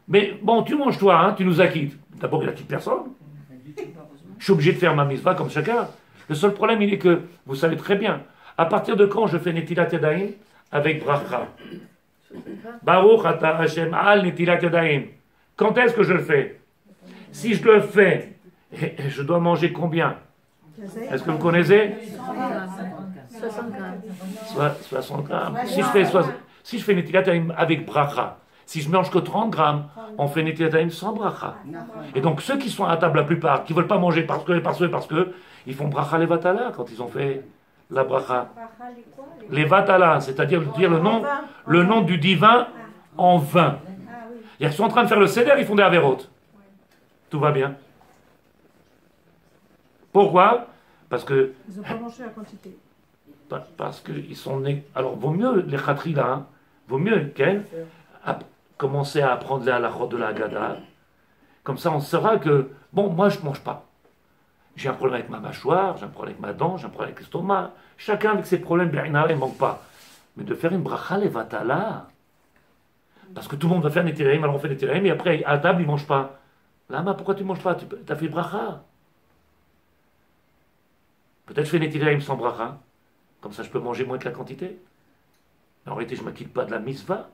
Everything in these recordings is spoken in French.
Mais bon, tu manges toi, hein, tu nous acquittes. D'abord, il acquitte personne. Je suis obligé de faire ma mitzvah comme chacun. Le seul problème, il est que, vous savez très bien, à partir de quand je fais Netilat Yadayim avec bracha? Baruch ata Hashem al Netilat Yadayim. Quand est-ce que je le fais? Si je le fais, je dois manger combien? Est-ce que vous connaissez? 60 grammes. 60 grammes. Si je fais Netilat Yadayim avec bracha, si je mange que 30 grammes, on fait Netilat Yadayim sans bracha. Et donc ceux qui sont à table, la plupart, qui ne veulent pas manger parce que, ils font bracha levatala quand ils ont fait la bracha. Levatala, c'est-à-dire dire le nom du divin en vain. Ils sont en train de faire le seder, ils font des avérotes. Tout va bien. Pourquoi? Parce que... Ils n'ont pas mangé la quantité. Parce qu'ils sont nés... Alors, vaut mieux, les khatris là, hein, vaut mieux qu'elles commencer à apprendre les halachot de la Haggadah. Comme ça, on saura que, bon, moi, je ne mange pas. J'ai un problème avec ma mâchoire, j'ai un problème avec ma dent, j'ai un problème avec l'estomac. Chacun avec ses problèmes, bien, il ne manque pas. Mais de faire une bracha levatala, parce que tout le monde va faire des télérim, alors on fait des télérim, et après, à table, ils ne mangent pas. Lama, pourquoi tu ne manges pas? Tu as fait bracha. Peut-être je fais des télérim sans bracha. Comme ça, je peux manger moins que la quantité. Mais en réalité, je ne m'acquitte pas de la mitzvah.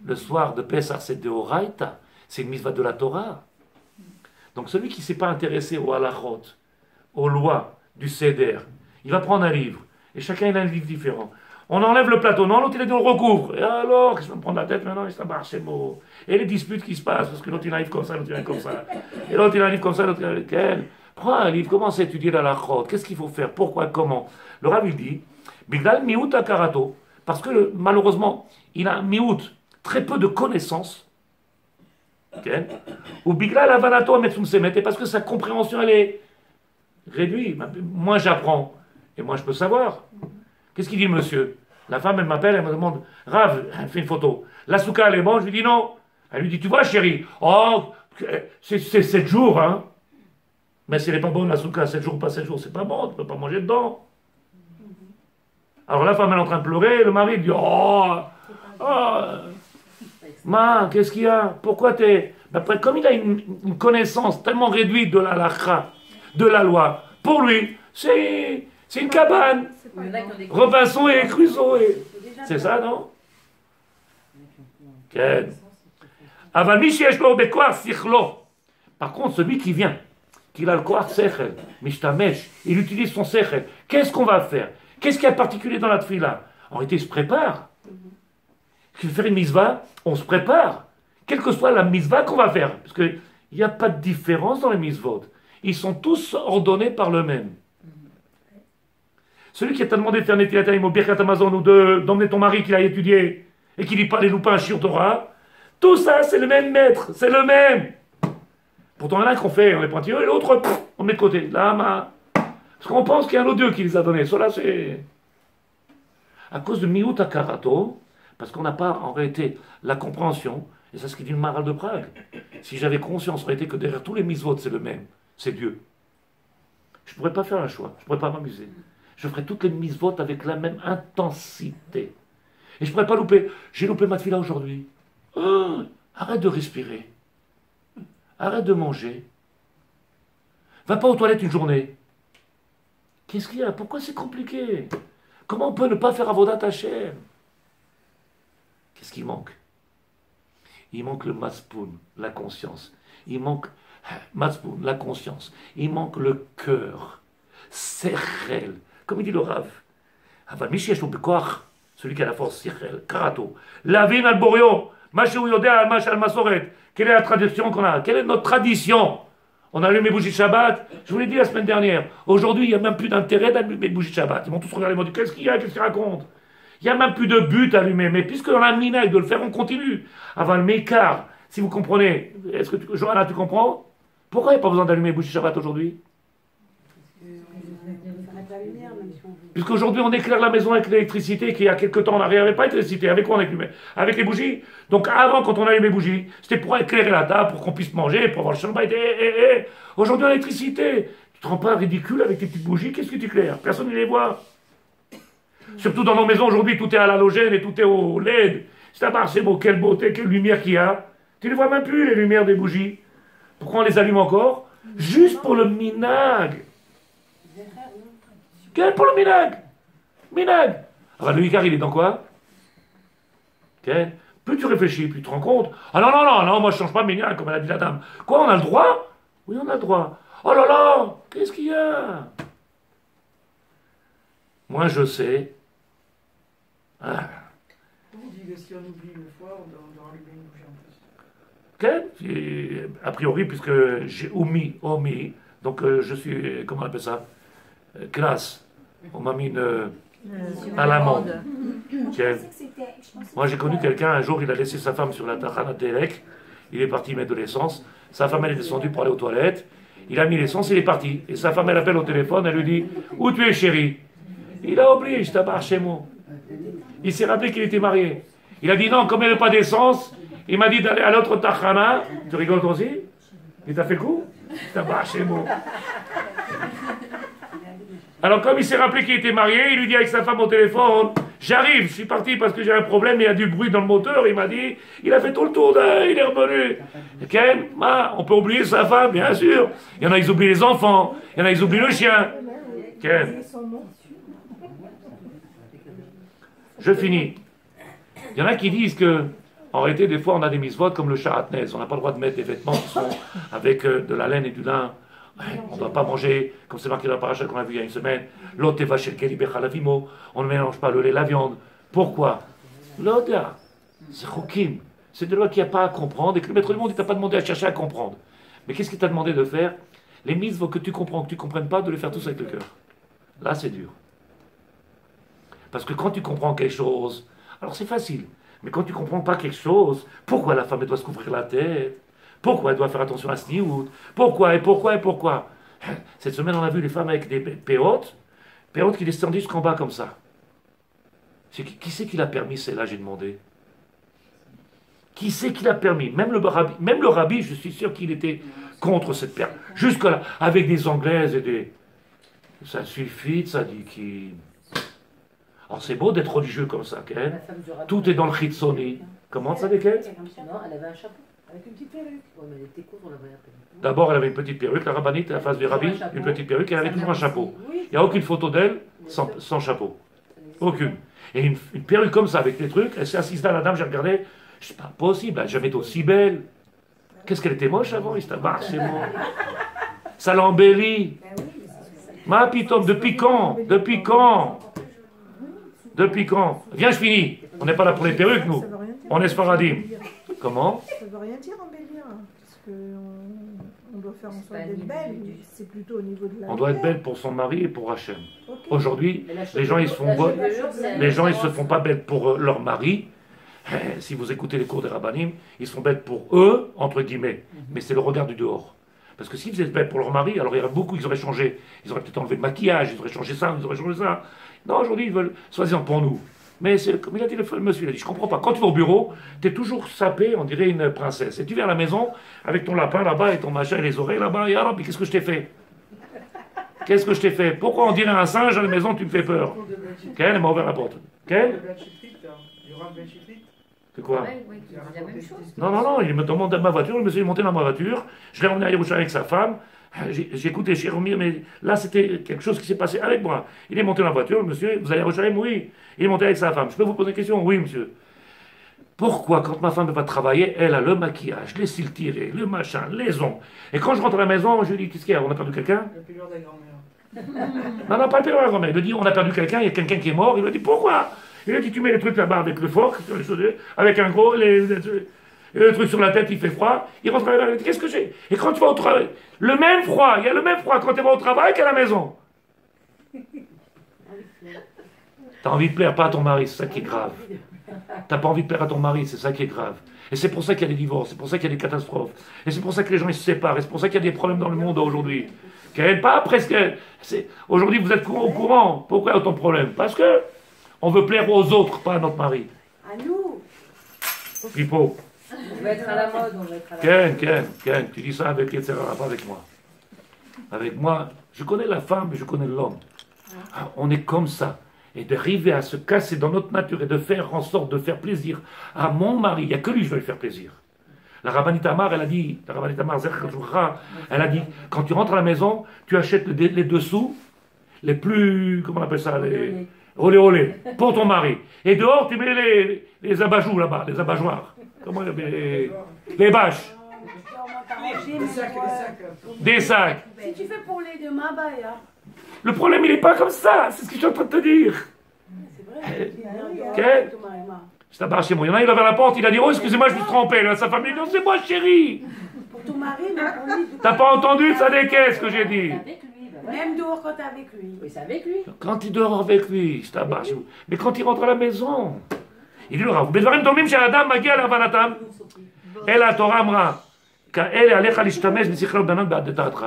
Le soir de Pessah, c'est de Horaïta. C'est une mitzvah de la Torah. Donc celui qui ne s'est pas intéressé aux halachot, aux lois du Seder, il va prendre un livre. Et chacun il a un livre différent. On enlève le plateau. Non, l'autre il le recouvre. Et alors, qu'est-ce qu'on me prend la tête maintenant? Ça marche, c'est beau. Et les disputes qui se passent, parce que l'autre il arrive comme ça, l'autre il arrive comme ça. Et l'autre il arrive comme ça, l'autre il arrive quel? Prends un livre, commence à étudier la halachot. Qu'est-ce qu'il faut faire? Pourquoi? Comment? Le Rav il dit, Bigdal miut akarato. Parce que malheureusement, il a un miut, très peu de connaissances. Okay. Ou Bigla la vanato et parce que sa compréhension elle est réduite. Moi j'apprends et moi je peux savoir. Qu'est-ce qu'il dit le monsieur? La femme elle m'appelle, elle me demande Rav, elle me fait une photo. La souka elle est bonne, je lui dis non. Elle lui dit tu vois chérie, oh c'est 7 jours hein. Mais si elle n'est pas bonne la souka, 7 jours ou pas 7 jours, c'est pas bon, tu peux pas manger dedans. Alors la femme elle est en train de pleurer, le mari dit Ma, qu'est-ce qu'il y a? Pourquoi t'es... Après, comme il a une connaissance tellement réduite de la halakha, de la loi, pour lui, c'est une cabane. Robinson et Crusoe. C'est ça, non? Par contre, celui qui vient, qui a le koach sechel, mishtamesh, il utilise son sechel, qu'est-ce qu'on va faire? Qu'est-ce qu'il y a de particulier dans la tfila? En réalité, il se prépare. Si faire une mitzvah, on se prépare. Quelle que soit la mitzvah qu'on va faire. Parce qu'il n'y a pas de différence dans les mitzvot. Ils sont tous ordonnés par le même. Celui qui t'a demandé de faire Netilat Yadayim au Birkat Hamazon ou d'emmener ton mari qui a étudié et qui lit pas les loupins Shir Torah, tout ça, c'est le même maître. C'est le même. Pourtant, il y en a qu'on fait, on les pointilleux, et l'autre, on met de côté. Là, parce qu'on pense qu'il y a un autre Dieu qui les a donnés. Cela, c'est... À cause de Miut Akarato, parce qu'on n'a pas, en réalité, la compréhension, et c'est ce qu'il dit le Maharal de Prague. Si j'avais conscience, en réalité, que derrière tous les mitzvot, c'est le même, c'est Dieu. Je ne pourrais pas faire un choix, je ne pourrais pas m'amuser. Je ferais toutes les mitzvot avec la même intensité. Et je ne pourrais pas louper. J'ai loupé ma tefila aujourd'hui. Oh, arrête de respirer. Arrête de manger. Va pas aux toilettes une journée. Qu'est-ce qu'il y a? Pourquoi c'est compliqué? Comment on peut ne pas faire Avodat Hashem? Qu'est-ce qui manque? Il manque le maspoun, la conscience. Il manque maspoun, la conscience. Il manque le cœur. Sechel. Comme il dit le Rav. Aval Mishesh Bekoach, celui qui a la force, Sechel, Karato. Lavin al Borio, Mashou Yodea al Mash al Masoret. Quelle est la tradition qu'on a? Quelle est notre tradition? On allume les bougies de Shabbat. Je vous l'ai dit la semaine dernière. Aujourd'hui, il n'y a même plus d'intérêt d'allumer les bougies de Shabbat. Ils vont tous regarder, ils vont dire qu'est-ce qu'il y a, qu'est-ce qu'il raconte? Il n'y a même plus de but allumé. Mais puisque on a le minag de le faire, on continue. Avant le mécart, si vous comprenez, est-ce que Johanna, tu comprends? Pourquoi il n'y a pas besoin d'allumer les bougies de Shabbat aujourd'hui? Puisqu'aujourd'hui on éclaire la maison avec l'électricité, qui il y a quelques temps on n'avait pas d'électricité. Avec quoi on allumait? Avec les bougies. Donc avant, quand on allumait les bougies, c'était pour éclairer la table, pour qu'on puisse manger, pour avoir le shabbat. Aujourd'hui on a l'électricité. Tu te rends pas ridicule avec tes petites bougies? Qu'est-ce que tu éclaires? Personne ne les voit. Surtout dans nos maisons aujourd'hui, tout est à l'halogène et tout est au LED. C'est beau, quelle beauté, quelle lumière qu'il y a. Tu ne vois même plus les lumières des bougies. Pourquoi on les allume encore? Juste pour le minag. Quel pour le minag? Minag. Alors le Icar, il est dans quoi? Okay. Plus tu réfléchis, plus tu te rends compte. Ah non, non, non, non, moi je change pas minag, comme elle a dit la dame. Quoi, on a le droit? Oui, on a le droit. Oh là là, qu'est-ce qu'il y a? Moi je sais. Ah. On dit que si on oublie une fois, on doit allumer une bougie en plus. Okay. A priori, puisque j'ai omis, donc je suis, comment on appelle ça? Classe. On m'a mis à l'amende. Okay. Moi j'ai connu quelqu'un, un jour il a laissé sa femme sur la Tachana Derek, il est parti mettre de l'essence, sa femme elle est descendue pour aller aux toilettes, il a mis l'essence, il est parti. Et sa femme elle appelle au téléphone, elle lui dit « Où tu es chérie ?» Il a oublié, je t'abarre chez moi. Il s'est rappelé qu'il était marié. Il a dit non, comme il n'y avait pas d'essence, il m'a dit d'aller à l'autre Tachana. Tu rigoles toi aussi? Il t'a fait le coup? Je t'abarre chez moi. Alors comme il s'est rappelé qu'il était marié, il lui dit avec sa femme au téléphone, j'arrive, je suis parti parce que j'ai un problème, il y a du bruit dans le moteur, il m'a dit, il a fait tout le tour, il est revenu. Okay? On peut oublier sa femme, bien sûr. Il y en a, ils oublient les enfants, il y en a, ils oublient le chien. Okay? Je finis. Il y en a qui disent que, en réalité, des fois, on a des mitzvot comme le sharatnez. On n'a pas le droit de mettre des vêtements qui sont avec de la laine et du lin. On ne doit pas manger, comme c'est marqué dans la paracha qu'on a vu il y a une semaine, l'oteva shel keli bechalavimo. On ne mélange pas le lait et la viande. Pourquoi? L'oda, c'est chokim. C'est de loi qu'il n'y a pas à comprendre et que le maître du monde, il t'a pas demandé à chercher à comprendre. Mais qu'est-ce qu'il t'a demandé de faire? Les mitzvot que tu comprends, que tu ne comprennes pas, de les faire tous avec le cœur. Là, c'est dur. Parce que quand tu comprends quelque chose, alors c'est facile. Mais quand tu ne comprends pas quelque chose, pourquoi la femme elle doit se couvrir la tête? Pourquoi elle doit faire attention à ce sniout? Pourquoi? Cette semaine, on a vu les femmes avec des péotes qui descendaient jusqu'en bas comme ça. Qui c'est qui l'a permis, celle-là, j'ai demandé? Qui c'est qui l'a permis? Même le rabbi, je suis sûr qu'il était contre cette perte. Jusque-là, avec des anglaises et des... Ça suffit, ça dit qui... Alors c'est beau d'être religieux comme ça, Ken. Tout est dans le chitsoni. Comment ça, Ken? Non, elle avait un chapeau. Avec une petite perruque. Ouais, mais elle était courte, on l'avait appelée. D'abord, elle avait une petite perruque, la rabbinite, à la face du rabbi, une petite perruque, et elle avait toujours un chapeau. Il n'y a aucune photo d'elle sans chapeau. Aucune. Et une perruque comme ça, avec les trucs, elle s'est assise là, la dame, j'ai regardé, c'est pas possible, elle n'a jamais été aussi belle. Qu'est-ce qu'elle était moche avant, il c'est moi. Ça l'embellit. Ma pitom, depuis quand? Depuis quand? Depuis quand? Viens, je finis. On n'est pas là pour les perruques, nous. On est sparadim. Comment? Ça ne veut rien dire embellir, parce qu'on doit faire en sorte d'être belle, c'est plutôt au niveau de la... On doit être belle pour son mari et pour Hachem. Okay. Aujourd'hui, les gens ils se font beaux, les gens ils se font pas belles pour leur mari. Si vous écoutez les cours des rabbinim, ils se font belles pour eux, entre guillemets. Mais c'est le regard du dehors. Parce que s'ils faisaient belles pour leur mari, alors il y aurait beaucoup, ils auraient changé. Ils auraient peut-être enlevé le maquillage, ils auraient changé ça, ils auraient changé ça. Non, aujourd'hui, ils veulent, soi-disant pour nous. Mais c'est comme il a dit le monsieur, il a dit, je comprends pas. Quand tu vas au bureau, tu es toujours sapé, on dirait une princesse. Et tu viens à la maison avec ton lapin là-bas et ton machin et les oreilles là-bas. Et alors, puis qu'est-ce que je t'ai fait? Qu'est-ce que je t'ai fait? Pourquoi on dirait un singe à la maison, tu me fais peur? Quelle m'a ouvert la porte? Quelle? C'est quoi? Non, non, non, il me demande ma voiture, le monsieur est monté dans ma voiture, je l'ai emmené à Yerushalayim avec sa femme. J'ai écouté chez Romir, mais là c'était quelque chose qui s'est passé avec moi. Il est monté dans la voiture, le monsieur, vous allez à Yerushalayim? Oui. Il est monté avec sa femme. Je peux vous poser une question? Oui, monsieur. Pourquoi, quand ma femme va travailler, elle a le maquillage, les cils tirés, le machin, les ongles. Et quand je rentre à la maison, je lui dis, qu'est-ce qu'il y a? On a perdu quelqu'un? Le période de la grand-mère. Non, non, pas le période de la grand-mère. Il me dit, on a perdu quelqu'un, il y a quelqu'un qui est mort. Il me dit, pourquoi? Il a dit, tu mets les trucs là-bas avec le fork, avec un gros, le truc sur la tête, il fait froid. Il rentre à la maison, qu'est-ce que j'ai? Et quand tu vas au travail, le même froid, il y a le même froid quand tu vas au travail qu'à la maison. T'as envie de plaire pas à ton mari, c'est ça qui est grave. T'as pas envie de plaire à ton mari, c'est ça qui est grave. Et c'est pour ça qu'il y a des divorces, c'est pour ça qu'il y a des catastrophes. Et c'est pour ça que les gens ils se séparent, et c'est pour ça qu'il y a des problèmes dans le monde aujourd'hui. Pas presque. Aujourd'hui vous êtes au courant. Pourquoi autant de problèmes? Parce que on veut plaire aux autres, pas à notre mari. À nous. Pipo. On va être à la mode, on va être à la mode. Ken, tu dis ça avec etc. Pas avec moi. Avec moi, je connais la femme, mais je connais l'homme. On est comme ça. Et d'arriver à se casser dans notre nature et de faire en sorte de faire plaisir à mon mari, il n'y a que lui je vais lui faire plaisir. La rabbinite Amar, elle a dit, la rabbinite Amar, elle a dit, quand tu rentres à la maison, tu achètes les dessous, les plus, comment on appelle ça, les olé olé, pour ton mari. Et dehors, tu mets les abat-joues là-bas, les abat-joirs. Comment les bâches. Des sacs. Si tu fais pour les deux mains, bah, Le problème, il n'est pas comme ça, c'est ce que je suis en train de te dire. c'est vrai. Ok? Je t'abarre chez moi. Il y en a, il a ouvert la porte, il a dit, oh, excusez-moi, je me suis trompé. Là, sa femme lui dit, non, c'est moi, chérie. Pour ton mari, mais pour lui. T'as pas entendu, ça des caisses que j'ai dit. Avec lui, bah ouais. Même dehors quand t'es avec lui. Oui, c'est avec lui. Quand il dort avec lui, je t'abarre chez vous. Mais quand il rentre à la maison, il dit le Rav, בדברים דומים שהאדם מגיע להבנתם, אלא התורה אמרה, כאלה עליך להשתמש בשכל ובנן בדעתך.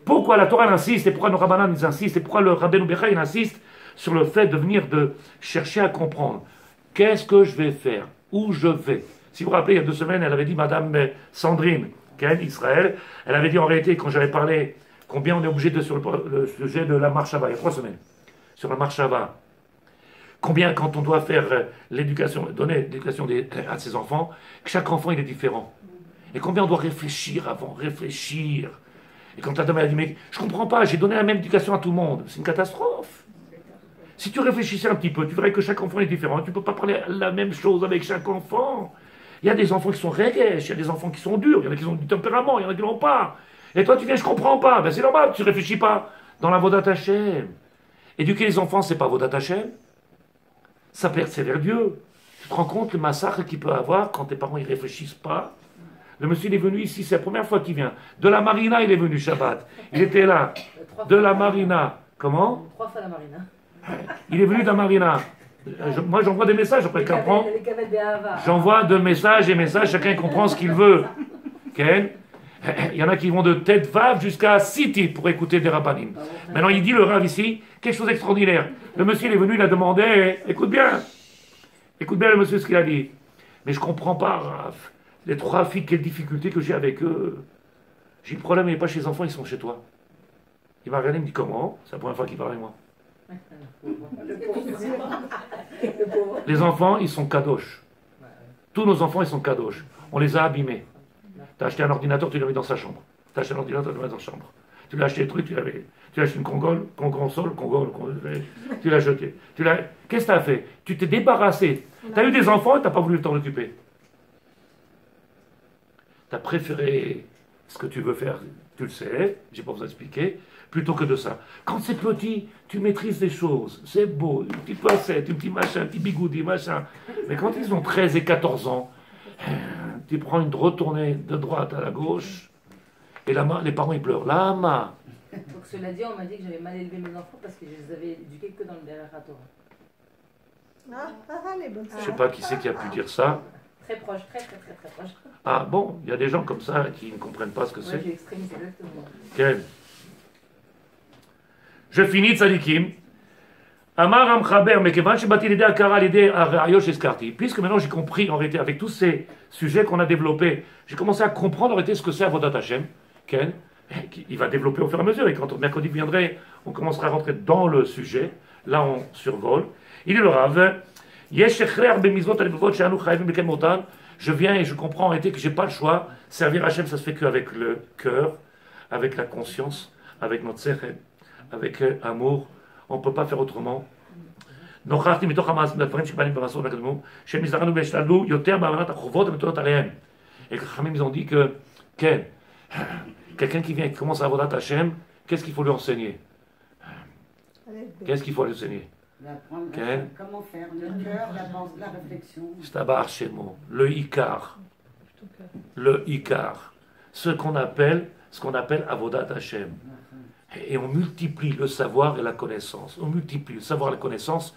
Pourquoi la Torah insiste et pourquoi nos rabbanan ils insistent et pourquoi le Rabbeinu Becha il insiste sur le fait de venir de chercher à comprendre qu'est-ce que je vais faire, où je vais. Si vous vous rappelez, il y a 2 semaines, elle avait dit, Madame Sandrine, Israël, elle avait dit en réalité, quand j'avais parlé, combien on est obligé de, sur le sujet de la marche Shava, il y a 3 semaines, sur la marche Shava, combien quand on doit faire l'éducation, donner l'éducation à ses enfants, chaque enfant il est différent. Et combien on doit réfléchir avant, réfléchir. Et quand la dame a dit, mais je comprends pas, j'ai donné la même éducation à tout le monde, c'est une catastrophe. Si tu réfléchissais un petit peu, tu verrais que chaque enfant est différent, tu ne peux pas parler la même chose avec chaque enfant. Il y a des enfants qui sont régèches, il y a des enfants qui sont durs, il y en a qui ont du tempérament, il y en a qui l'ont pas. Et toi tu viens, je comprends pas, ben c'est normal, tu réfléchis pas dans la Vodat Hashem. Éduquer les enfants, c'est pas Vodat Hashem. Ça persévère Dieu. Tu te rends compte le massacre qu'il peut avoir quand tes parents ne réfléchissent pas. Le monsieur il est venu ici, c'est la première fois qu'il vient. De la Marina, il est venu Shabbat. Il était là. De la Marina. Comment? 3 fois la marina. Il est venu de la Marina. Moi j'envoie des messages, après qu'il comprend. J'envoie de messages et messages, chacun comprend ce qu'il veut. Okay? Il y en a qui vont de tête vave jusqu'à City pour écouter des rabbanim. Maintenant il dit le Rav ici, quelque chose d'extraordinaire. Le monsieur il est venu, il a demandé, écoute bien le monsieur ce qu'il a dit. Mais je comprends pas, Rav. Les 3 filles, quelle difficulté que j'ai avec eux. J'ai le problème, il n'est pas chez les enfants, ils sont chez toi. Il m'a regardé, il me dit comment? C'est la première fois qu'il parle avec moi. Les enfants, ils sont kadosh. Tous nos enfants, ils sont kadosh. On les a abîmés. Tu as acheté un ordinateur, tu l'as mis dans sa chambre. Tu as acheté un ordinateur, tu l'as mis dans sa chambre. Tu l'as acheté des trucs, tu as acheté une console, tu l'as jeté. Qu'est-ce que tu as fait? Tu t'es débarrassé. Tu as eu des enfants et tu n'as pas voulu t'en occuper. Tu as préféré ce que tu veux faire, tu le sais, j'ai pas besoin d'expliquer, plutôt que de ça. Quand c'est petit, tu maîtrises les choses, c'est beau, une petite placette, un petit machin, un petit bigoudi, machin. Mais quand ils ont 13 et 14 ans, tu prends une retournée de droite à la gauche, et les parents ils pleurent. Lama. Donc cela dit, on m'a dit que j'avais mal élevé mes enfants parce que je les avais éduqués que dans le derrière Torah. Les bonnes Je sais pas qui c'est qui a pu dire ça. Très proche, très proche. Ah bon, il y a des gens comme ça qui ne comprennent pas ce que c'est. J'ai extrémisé exactement. Quel? Je finis tzadikim. Amar Amchaber, mais puisque maintenant j'ai compris en réalité avec tous ces sujets qu'on a développés, j'ai commencé à comprendre en réalité ce que c'est Avodat Hashem. Quel? Il va développer au fur et à mesure, et quand mercredi viendrait, on commencera à rentrer dans le sujet. Là on survole. Il est le Rav. Je viens et je comprends en réalité que je n'ai pas le choix. Servir Hachem, ça se fait qu'avec le cœur, avec la conscience, avec notre sechel, avec amour. On ne peut pas faire autrement. Et les Chachamim, ils ont dit que quelqu'un qui vient et qui commence à Avodat Hachem, qu'est-ce qu'il faut lui enseigner? Qu'est-ce qu'il faut lui enseigner? Comment faire le cœur, la réflexion. Le Icar. Le Icar. Ce qu'on appelle Avodat Hashem. Et on multiplie le savoir et la connaissance. On multiplie le savoir et la connaissance.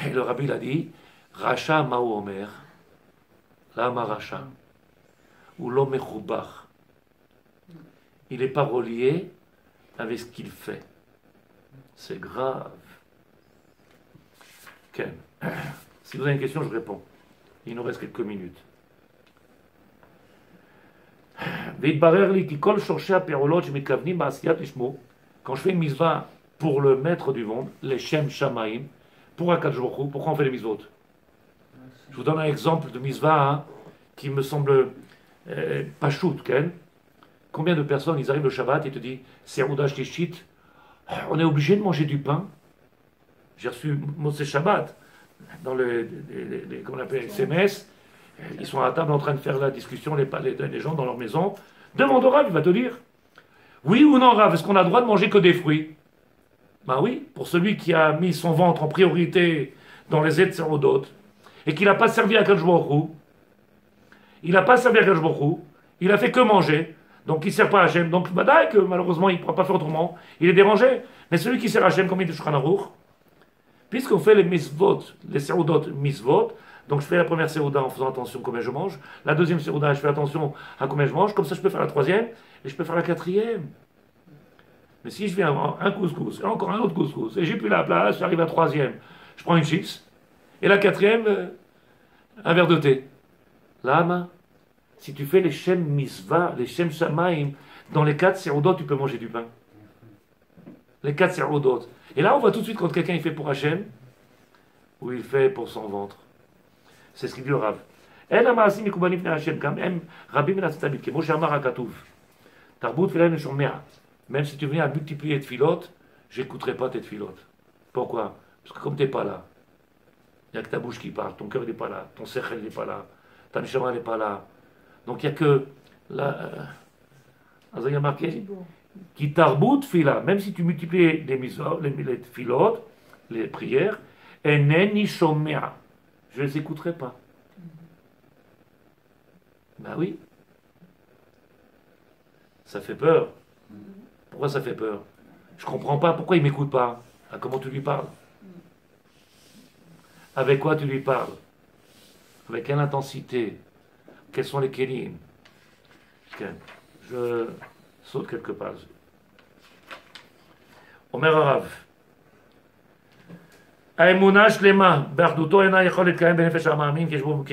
Et le Rabbi l'a dit, Racha Mao Omer, Lama Racha, ou l'homme Choubach. Il n'est pas relié avec ce qu'il fait. C'est grave. Okay. Si vous avez une question, je réponds. Il nous reste quelques minutes. Quand je fais une mitzvah pour le maître du monde, les Shem Shamaim, pour Akadosh Baruch Hu, pourquoi on fait les mitzvot? Je vous donne un exemple de mitzvah qui me semble pas shoot, Ken. Combien de personnes, ils arrivent le Shabbat et te disent, Serouda Shlishit, on est obligé de manger du pain. J'ai reçu Moshe Shabbat dans comment on appelle, les SMS. Ils sont à table en train de faire la discussion, les gens dans leur maison. Demande au Rav, il va te dire. Oui ou non, Rav, est-ce qu'on a le droit de manger que des fruits? Ben oui, pour celui qui a mis son ventre en priorité dans les Etzerodot et qui n'a pas servi à Kadosh Baruch Hu, il n'a pas servi à Kadosh Baruch Hu, il a fait que manger, donc il ne sert pas à Hachem. Donc badaï que malheureusement il ne pourra pas faire autrement, il est dérangé. Mais celui qui sert à Hachem, comme il dit Shulchan Aruch, puisqu'on fait les misvot, les Serodot misvot, donc je fais la première Seroda en faisant attention à combien je mange, la deuxième Seroda je fais attention à combien je mange, comme ça je peux faire la troisième et je peux faire la quatrième. Mais si je viens un couscous, et encore un autre couscous, et j'ai plus la place, j'arrive à la troisième, je prends une chips, et la quatrième, un verre de thé. Lama, si tu fais les Shem Misva, les Shem Shamaim, dans les 4 Serodot, tu peux manger du pain. Les 4 Serodot. Et là, on voit tout de suite quand quelqu'un il fait pour Hachem, ou il fait pour son ventre. C'est ce qu'il dit le Rav. En המעשים מקובלים לפני השם, גם הם רבים מן הצדדים, כמו שאמר הכתוב. תרבות תפילה נשומע. Même si tu venais à multiplier tes filotes, j'écouterai pas tes filotes. Pourquoi? Parce que comme tu n'es pas là, il n'y a que ta bouche qui parle, ton cœur n'est pas là, ton sechel n'est pas là, ta neshama n'est pas là. Donc il n'y a que la... il y a marqué qui tarbout fila, même si tu multiplies les filotes, les prières, eneni shomea, je ne les écouterai pas. Ben oui. Ça fait peur. Pourquoi ça fait peur? Je ne comprends pas. Pourquoi il ne m'écoute pas? Ah, comment tu lui parles? Avec quoi tu lui parles? Avec quelle intensité? Quels sont les kélim? Je saute quelques pages. Omer Arav. האמונה שלמה באחדותו אינה יכול להתקיים בנפש המאמין כשבו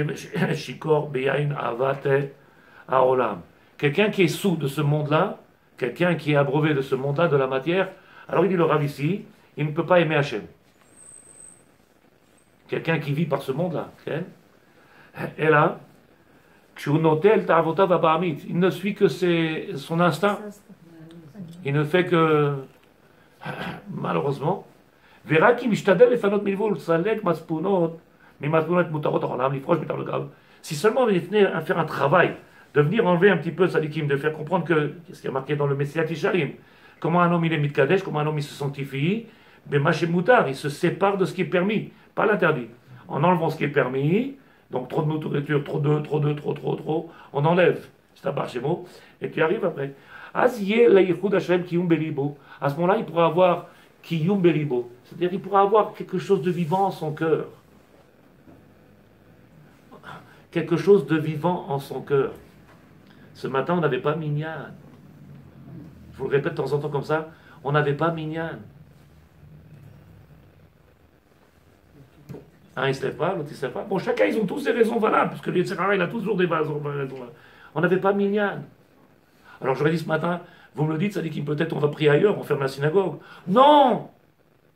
שיכור ביין אהבת העולם. Quelqu'un qui est sous de ce monde-là, quelqu'un qui est abreuvé de ce monde-là, de la matière, alors il dit le Rav ici, il ne peut pas aimer Hachem. Quelqu'un qui vit par ce monde-là, et là, il ne suit que son instinct. Il ne fait que, malheureusement, verra qui משתדל לפנות מלבול, סלק מצפונות, ממצפונות מותרות העולם, לפרוש מתחת לגב. Si seulement on venait à faire un travail, de venir enlever un petit peu sadikim, de faire comprendre que, ce qui est marqué dans le Messiat Isharim, comment un homme il est mitkadesh, comment un homme il se sanctifie, mais machem moutar, il se sépare de ce qui est permis, pas l'interdit. En enlevant ce qui est permis, donc trop de nourriture, trop, on enlève. C'est un barchémo, et tu arrives après. À ce moment-là, il pourra avoir kiyum belibo, c'est-à-dire il pourra avoir quelque chose de vivant en son cœur. Quelque chose de vivant en son cœur. Ce matin, on n'avait pas minyan. Je vous le répète de temps en temps comme ça, on n'avait pas minyan. Un, il ne se lève pas, l'autre, il ne se lève pas. Bon, chacun, ils ont tous des raisons valables, parce que le Yetzirah, il a toujours des raisons valables. On n'avait pas minyan. Alors, j'aurais dit ce matin, vous me le dites, ça dit qu'il peut-être on va prier ailleurs, on ferme la synagogue. Non!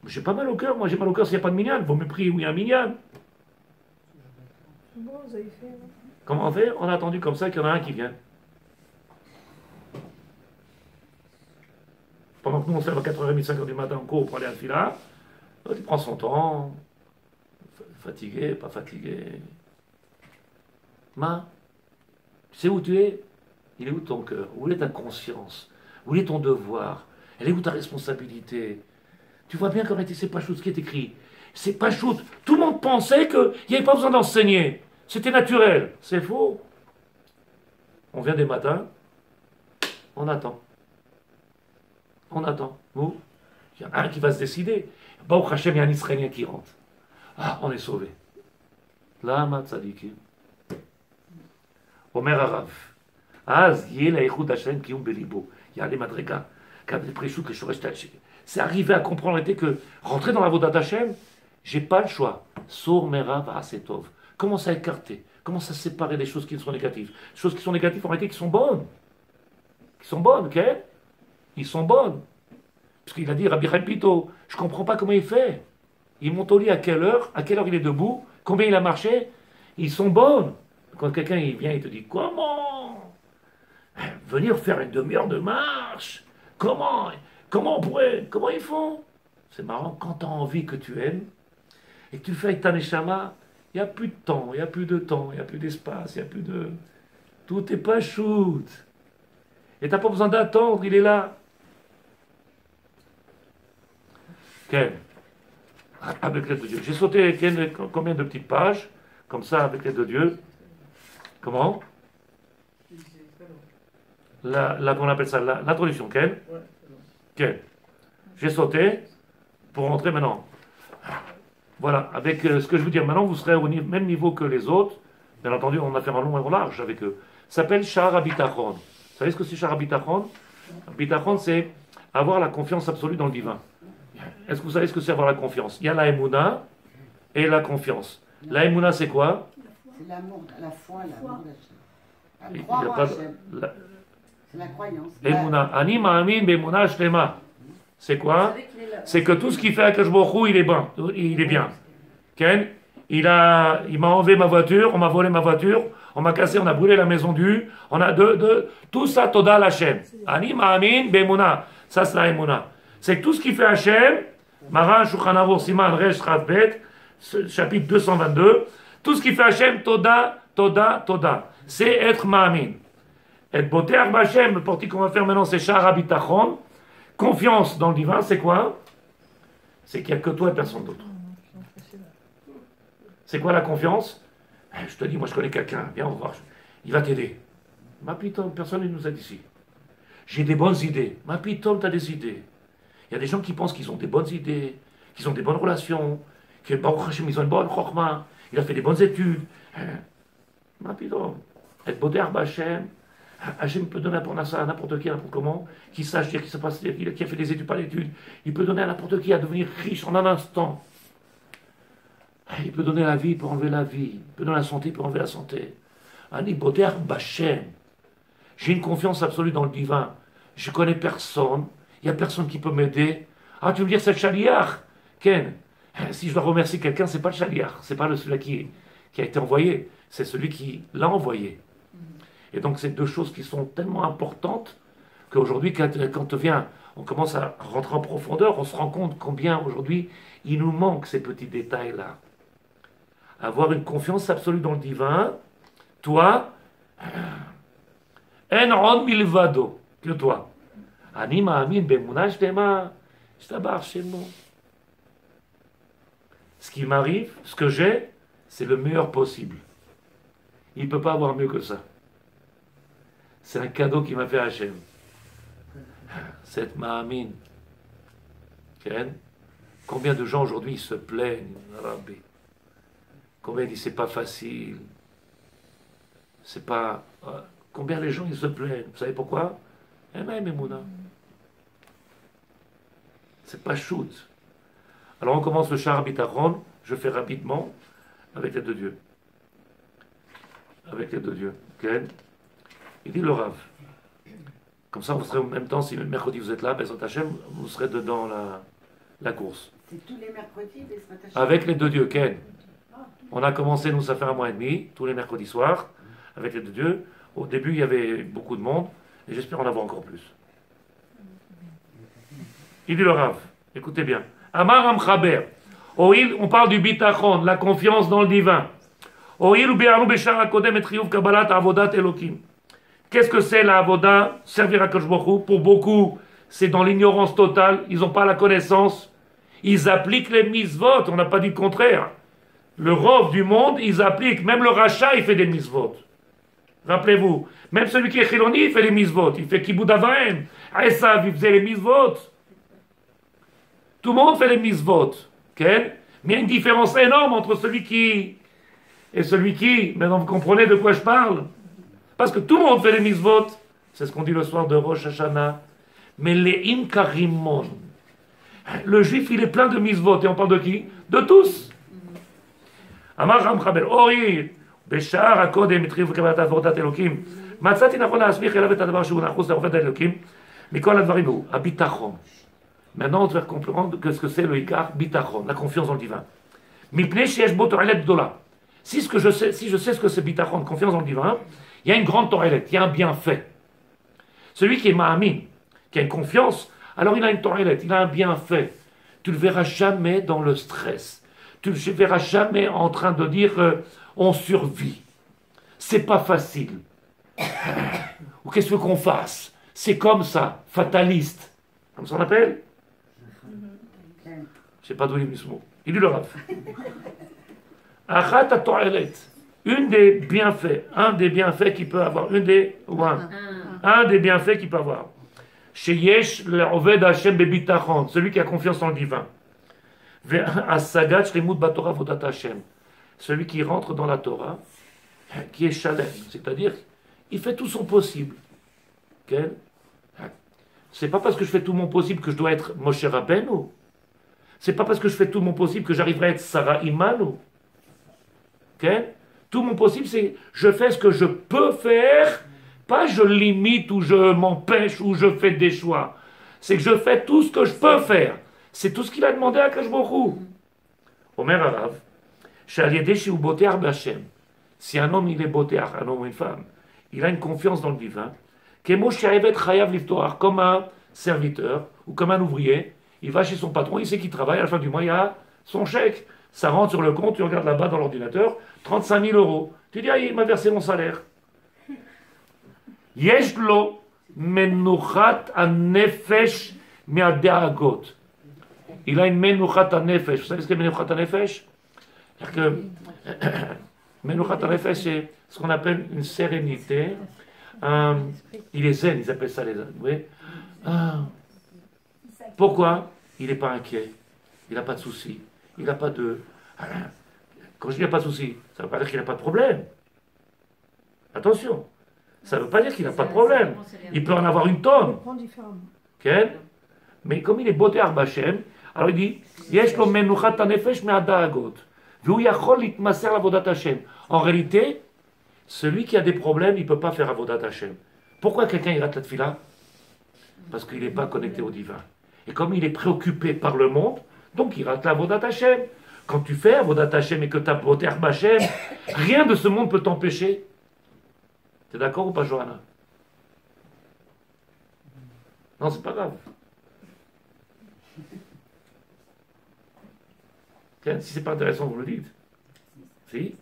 J'ai pas mal au cœur, moi j'ai mal au cœur s'il n'y a pas de minyan. Vous me priez où il y a un minyan. Bon, vous avez fait. Comment on fait? On a attendu comme ça qu'il y en a un qui vient. Pendant que nous on se lève à 4h30, 5h du matin en cours pour aller à la fila, il prend son temps, fatigué, pas fatigué. Ma, tu sais où tu es? Il est où ton cœur? Où est ta conscience? Où est ton devoir? Elle est où ta responsabilité? Tu vois bien qu'en réalité c'est pas chose qui est écrit. C'est pas chose. Tout le monde pensait qu'il n'y avait pas besoin d'enseigner. C'était naturel. C'est faux. On vient des matins, on attend. On attend. Nous, il y en a un qui va se décider. Baruch Hashem, il y a un Israélien qui rentre. Ah, on est sauvé. Lama tzadikim. Omer Arav. Az yel ha'echud Hashem kiyum belibo. Il y a les madrigas. C'est arrivé à comprendre que rentrer dans la voda d'Hachem, j'ai pas le choix. Sour merav asetov. Commence à écarter, commence à séparer des choses qui sont négatives. Les choses qui sont négatives en réalité qui sont bonnes. Qui sont bonnes, ok? Ils sont bonnes. Parce qu'il a dit, Rabbi Chaim Pito, je ne comprends pas comment il fait. Il monte au lit à quelle heure il est debout, combien il a marché. Ils sont bonnes. Quand quelqu'un il vient, il te dit, comment? venir faire une demi-heure de marche. Comment ils font? C'est marrant, quand tu as envie que tu aimes, et que tu fais avec ta neshama, il n'y a plus de temps, il n'y a plus de temps, il n'y a plus d'espace, il n'y a plus de... Tout est pas shoot. Et tu n'as pas besoin d'attendre, il est là. Ken, avec l'aide de Dieu. J'ai sauté Ken, combien de petites pages, comme ça, avec l'aide de Dieu. Comment? Qu'on appelle ça, l'introduction, Ken. Ken. J'ai sauté pour rentrer maintenant. Voilà, avec ce que je veux dire maintenant, vous serez au même niveau que les autres. Bien entendu, on a fait un long et un large avec eux. Ça s'appelle Sha'ar HaBitachon. Vous savez ce que c'est Sha'ar HaBitachon? Bitachon, c'est avoir la confiance absolue dans le divin. Est-ce que vous savez ce que c'est avoir la confiance? Il y a la Emouna et la confiance. La Emouna, c'est quoi? C'est l'amour, la foi, l'amour d'Hachem. Il n'y a pas de... C'est la croyance. Emouna. Ani ma'amin be'emouna shlema. C'est quoi? C'est que tout ce qu'il fait à Akash Baruch Hu, il est bon, il est bien. Ken, il m'a enlevé ma voiture, on m'a volé ma voiture, on m'a cassé, on a brûlé la maison du, on a tout ça, Toda l'Hachem. Ani ma'amin be'emouna. Ça, c'est la Emouna. C'est que tout ce qui fait Hachem, Maran Shulchan Aruch Siman Resh Rav Bet, chapitre 222, tout ce qui fait Hachem, Toda, Toda, Toda. C'est être ma'amin. Et Boter B'Hachem, le portique qu'on va faire maintenant, c'est Sha'ar HaBitachon. Confiance dans le divin, c'est quoi? C'est qu'il n'y a que toi et personne d'autre. C'est quoi la confiance? Je te dis, moi je connais quelqu'un, viens, on va voir. Il va t'aider. Ma pitom, personne ne nous aide ici. J'ai des bonnes idées. Ma pitom, tu as des idées. Il y a des gens qui pensent qu'ils ont des bonnes idées, qu'ils ont des bonnes relations, que Baruch Hashem, ils ont une bonne chorma, il a fait des bonnes études. Ma pitom, être Boder B'Hachem, Hachem peut donner à n'importe qui, à n'importe comment, qui sache dire, qui a fait des études, pas d'études. Il peut donner à n'importe qui à devenir riche en un instant. Il peut donner la vie pour enlever la vie. Il peut donner la santé pour enlever la santé. Ani Boder B'Hachem. J'ai une confiance absolue dans le divin. Je connais personne. Il n'y a personne qui peut m'aider. Ah, tu veux dire c'est le chaliar? Ken, si je dois remercier quelqu'un, c'est pas le chaliar. C'est pas celui qui a été envoyé. C'est celui qui l'a envoyé. Et donc, c'est deux choses qui sont tellement importantes qu'aujourd'hui, quand on commence à rentrer en profondeur, on se rend compte combien aujourd'hui il nous manque ces petits détails-là. Avoir une confiance absolue dans le divin, toi, en milvado, que toi. Ani ma'amin be'emouna shlema, shtabar shemo. Ce qui m'arrive, ce que j'ai, c'est le meilleur possible. Il ne peut pas avoir mieux que ça. C'est un cadeau qui m'a fait Hachem. Cette ma'amin. Combien de gens aujourd'hui se plaignent, Rabbi? Combien ils disent c'est pas facile? C'est pas. Combien les gens ils se plaignent? Vous savez pourquoi? C'est pas shoot. Alors on commence le Sha'ar HaBitachon. Je fais rapidement avec l'aide de Dieu. Avec l'aide de Dieu. Il dit le Rav. Comme ça, vous serez en même temps, si le mercredi vous êtes là, Bezrat Hashem, vous serez dedans la course. C'est tous les mercredis, Bezrat Hashem. Avec l'aide de Dieu, Ken. On a commencé, nous, ça fait 1 mois et demi, tous les mercredis soirs, avec l'aide de Dieu. Au début, il y avait beaucoup de monde, et j'espère en avoir encore plus. Il dit le Rav, écoutez bien. Amar Amchaber, on parle du bitachon, la confiance dans le divin. Qu'est-ce que c'est la avoda? Servir à Kadosh Baruch Hu. Pour beaucoup, c'est dans l'ignorance totale. Ils n'ont pas la connaissance. Ils appliquent les mitzvot. On n'a pas dit le contraire. Le rov du monde, ils appliquent. Même le rachat, il fait des mitzvot. Rappelez-vous. Même celui qui est chiloni, il fait les mitzvot. Il fait kibbud avaim. Esav, il faisait les mitzvot. Tout le monde fait les mitzvot. Okay? Mais il y a une différence énorme entre celui qui et celui qui. Maintenant, vous comprenez de quoi je parle? Parce que tout le monde fait les mitzvot. C'est ce qu'on dit le soir de Rosh Hashanah. Mais les imkarimon. Le juif, il est plein de mitzvot. Et on parle de qui? De tous. Amar Ram Chabel. Ori, Beshar, Akodem, Mitriv, Kabalat, Avodat, Elokim. Matzati nachon asmich, elav et adavar, shou nachos, avodat, Elokim. Mikol advarim, habitachon. Maintenant, on doit comprendre que ce que c'est le ikar, bitachon, la confiance dans le divin. Mipnei sheyesh bo torelet gdola. Si je sais ce que c'est bitachon, confiance dans le divin, il y a une grande torelet, il y a un bienfait. Celui qui est ma'amin, qui a une confiance, alors il a une toilette, il a un bienfait. Tu ne le verras jamais dans le stress. Tu ne le verras jamais en train de dire on survit. C'est pas facile. Ou qu'est-ce qu'on fasse? C'est comme ça, fataliste. Comme ça on appelle? Je ne sais pas d'où il est venu ce mot. Il dit le Rav. Achat toilet. Un des bienfaits qu'il peut avoir, un des bienfaits qu'il peut avoir. Sheyesh le'oved Hashem bebitachon, celui qui a confiance en le divin. Ve'asagat shlemut batorah vodat Hashem, celui qui rentre dans la Torah, qui est shalem, c'est-à-dire, il fait tout son possible. Okay? C'est pas parce que je fais tout mon possible que je dois être Moshe Rabbeinu. C'est pas parce que je fais tout mon possible que j'arriverai à être Sarah Imanu. Okay? Tout mon possible, c'est je fais ce que je peux faire, pas je limite ou je m'empêche ou je fais des choix. C'est que je fais tout ce que je peux faire. C'est tout ce qu'il a demandé à Kadosh Baruch Hu. Omer Arav, Shaliyedeshi ou Botear B'Hashem. Si un homme il est Botear, un homme ou une femme, il a une confiance dans le divin, comme un serviteur ou comme un ouvrier, il va chez son patron, il sait qu'il travaille, à la fin du mois, il a son chèque. Ça rentre sur le compte, tu regardes là-bas dans l'ordinateur, 35 000 euros. Tu dis, ah, il m'a versé mon salaire. Yeshlo menuchat anefesh me'adaagot. Il a une menuchat anefesh. Vous savez ce qu'est menuchat anefesh? Menuchat anefesh, c'est ce qu'on appelle une sérénité. Il est zen, ils appellent ça les zen. Oui. Pourquoi? Il n'est pas inquiet. Il n'a pas de soucis. Il n'a pas de... Quand je dis qu'il n'a pas de soucis, ça ne veut pas dire qu'il n'a pas de problème. Attention. Ça ne veut pas dire qu'il n'a pas de problème. Il peut en avoir une tonne. Okay? Mais comme il est beauté Arbachem, alors il dit en réalité, celui qui a des problèmes, il ne peut pas faire Avodat Hashem. Pourquoi quelqu'un il rate la tefila? Parce qu'il n'est pas connecté au divin. Et comme il est préoccupé par le monde, donc il rate la Avodat Hashem. Quand tu fais Avodat Hashem et que tu as beauté Arbachem, rien de ce monde peut t'empêcher. T'es d'accord ou pas, Johanna? Non, c'est pas grave. Tiens, si c'est pas intéressant, vous le dites. Si?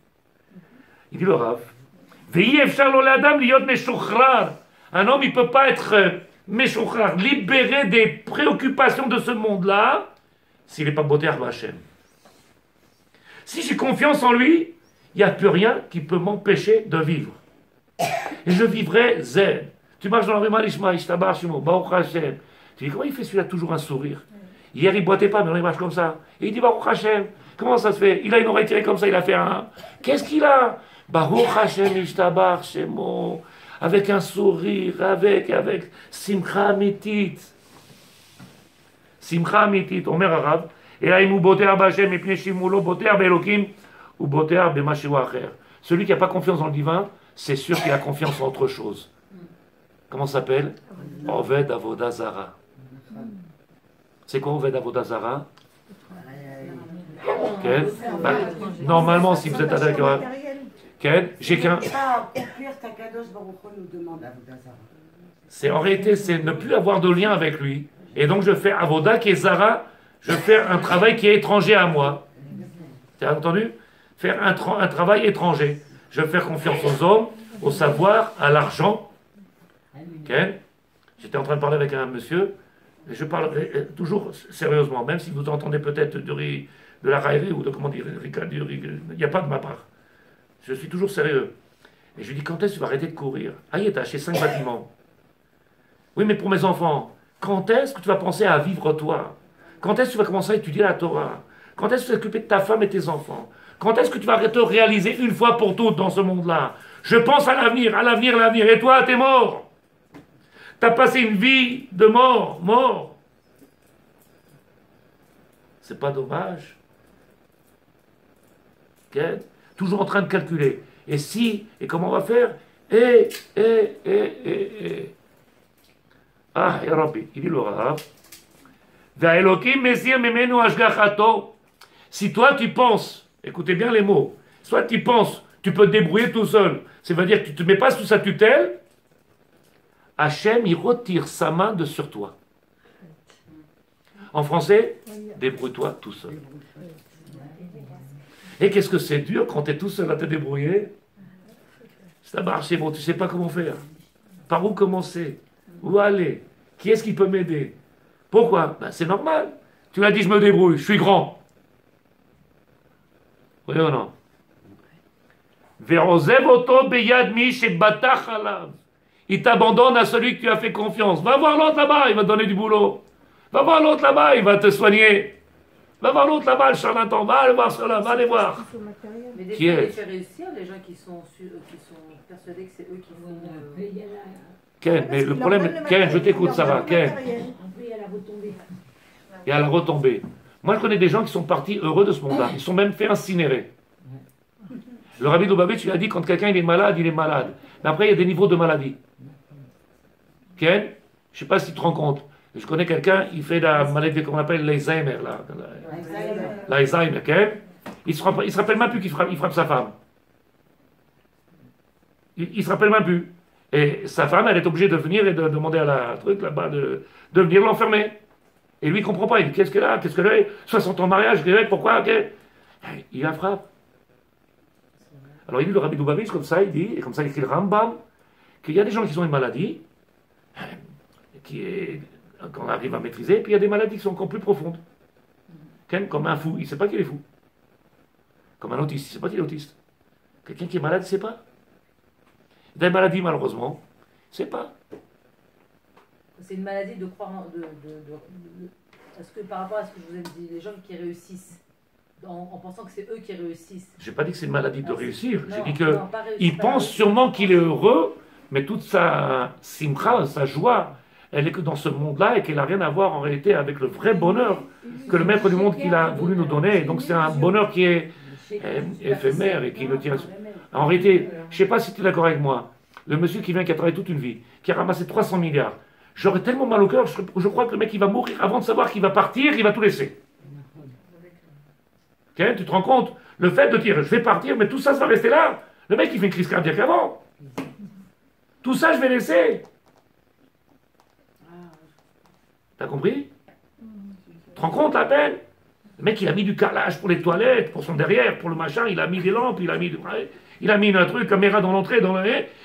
Il dit le Rav. Un homme, il ne peut pas être meshuchrar, libéré des préoccupations de ce monde-là, s'il n'est pas beauté Arbachem. Si j'ai confiance en lui, il n'y a plus rien qui peut m'empêcher de vivre. Et je vivrai zen. Tu marches dans la rue Malishma, Ishtabar Shimo, Baruch Hashem. Tu dis, comment il fait celui-là toujours un sourire? Hier, il ne boitait pas, mais là, il marche comme ça. Et il dit, Baruch Hashem, comment ça se fait? Il a une oreille tirée comme ça, il a fait un... Qu'est-ce qu'il a? Baruch Hashem, Ishtabar Shimo, avec un sourire, avec Simcha Amitit. Simcha Amitit, Omer Arav, et là, il mou boter Hashem, et puis Shimulo, boter Belokim, ou boter Bemashiwa Acher. Celui qui n'a pas confiance dans le divin, c'est sûr qu'il a confiance en autre chose. Comment ça s'appelle? Oved Avodah Zara. C'est quoi Oved Avodah Zara? Okay. Bah, normalement, si vous êtes d'accord, j'ai qu'un. C'est en réalité, c'est ne plus avoir de lien avec lui. Et donc, je fais Avodah qui est Zara, je fais un travail qui est étranger à moi. Tu as entendu? Faire un travail étranger. Je vais faire confiance aux hommes, au savoir, à l'argent. Okay. J'étais en train de parler avec un monsieur, et je parle toujours sérieusement, même si vous entendez peut-être de la raillerie ou de comment dire, il n'y a pas de ma part. Je suis toujours sérieux. Et je lui dis, quand est-ce que tu vas arrêter de courir? Ah, il est acheté 5 bâtiments. Oui, mais pour mes enfants, quand est-ce que tu vas penser à vivre toi? Quand est-ce que tu vas commencer à étudier la Torah? Quand est-ce que tu vas t'occuper de ta femme et tes enfants? Quand est-ce que tu vas te réaliser une fois pour toutes dans ce monde-là? Je pense à l'avenir, l'avenir. Et toi, t'es mort. T'as passé une vie de mort. C'est pas dommage? Okay. Toujours en train de calculer. Et si, et comment on va faire? Ah, ya Rabbi, il dit le Rav. Si toi tu penses, écoutez bien les mots, soit tu penses, tu peux te débrouiller tout seul, ça veut dire que tu ne te mets pas sous sa tutelle, Hachem, il retire sa main de sur toi. En français, débrouille-toi tout seul. Et qu'est-ce que c'est dur quand tu es tout seul à te débrouiller? Ça marche, c'est bon, tu ne sais pas comment faire. Par où commencer? Où aller? Qui est-ce qui peut m'aider? Pourquoi? Ben, c'est normal. Tu m'as dit, je me débrouille, je suis grand. Oui ou non? Il t'abandonne à celui que tu as fait confiance. Va voir l'autre là-bas, il va te donner du boulot. Va voir l'autre là-bas, il va te soigner. Va voir l'autre là-bas, le charlatan. Va aller voir cela, va aller voir. Mais des Qui fois, est? il fait réussir les gens qui sont persuadés que c'est eux qui font. Ken, mais le problème, Ken, je t'écoute, Sarah. Ken, Il y a la retombée. il y a la retombée. Moi, je connais des gens qui sont partis heureux de ce monde-là. Ils sont même fait incinérer. Le Rabbi Lubavitch, il a dit quand quelqu'un il est malade, il est malade. Mais après, il y a des niveaux de maladie. Ken, je ne sais pas si tu te rends compte. Je connais quelqu'un, il fait la maladie qu'on appelle l'Alzheimer, là. L'Alzheimer, Ken. Il ne se rappelle même plus qu'il frappe sa femme. Il ne se rappelle même plus. Et sa femme, elle est obligée de venir et de demander à la truc là-bas de venir l'enfermer. Et lui, il ne comprend pas. Il dit, qu'est-ce qu'elle a? Qu'est-ce qu'elle a? 60 ans de mariage, pourquoi? Il la frappe. Alors il dit le Rabbi Lubavitch, comme ça, il dit, et comme ça il écrit le Rambam, qu'il y a des gens qui ont une maladie, qu'on arrive à maîtriser, puis il y a des maladies qui sont encore plus profondes. Comme un fou, il ne sait pas qu'il est fou. Comme un autiste, il ne sait pas qu'il est autiste. Quelqu'un qui est malade, il ne sait pas. Des maladies, malheureusement, il ne sait pas. C'est une maladie de croire. Est-ce que par rapport à ce que je vous ai dit, les gens qui réussissent, en pensant que c'est eux qui réussissent. Je n'ai pas dit que c'est une maladie de réussir. J'ai dit qu'il il pense sûrement qu'il est heureux, mais toute sa simcha, sa joie, elle est que dans ce monde-là et qu'elle n'a rien à voir en réalité avec le vrai bonheur que le maître du monde qu'il a voulu nous donner. Donc c'est un bonheur qui est éphémère et qui le tient. En réalité, je ne sais pas si tu es d'accord avec moi, le monsieur qui vient, qui a travaillé toute une vie, qui a ramassé 300 milliards, j'aurais tellement mal au cœur, je crois que le mec il va mourir avant de savoir qu'il va partir, il va tout laisser. Okay, tu te rends compte? Le fait de dire, je vais partir, mais tout ça, ça va rester là. Le mec, il fait une crise cardiaque avant. Tout ça, je vais laisser. T'as compris? Tu te rends compte à peine? Le mec, il a mis du carrelage pour les toilettes, pour son derrière, pour le machin, il a mis des lampes, il a mis un truc, caméra dans l'entrée,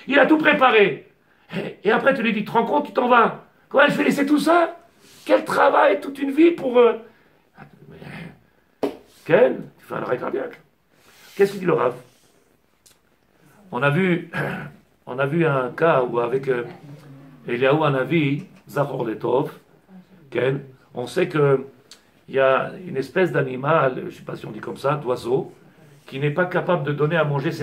il a tout préparé. Et après, tu lui dis, tu te rends compte, tu t'en vas. Comment je vais laisser tout ça? Quel travail, toute une vie pour... Ken, tu fais un arrêt cardiaque. Qu'est-ce qu'il dit le Rav? On a vu un cas où avec Eliaou Hanavi, Zachor Letov, Ken, on sait qu'il y a une espèce d'animal, je ne sais pas si on dit comme ça, d'oiseau, qui n'est pas capable de donner à manger ses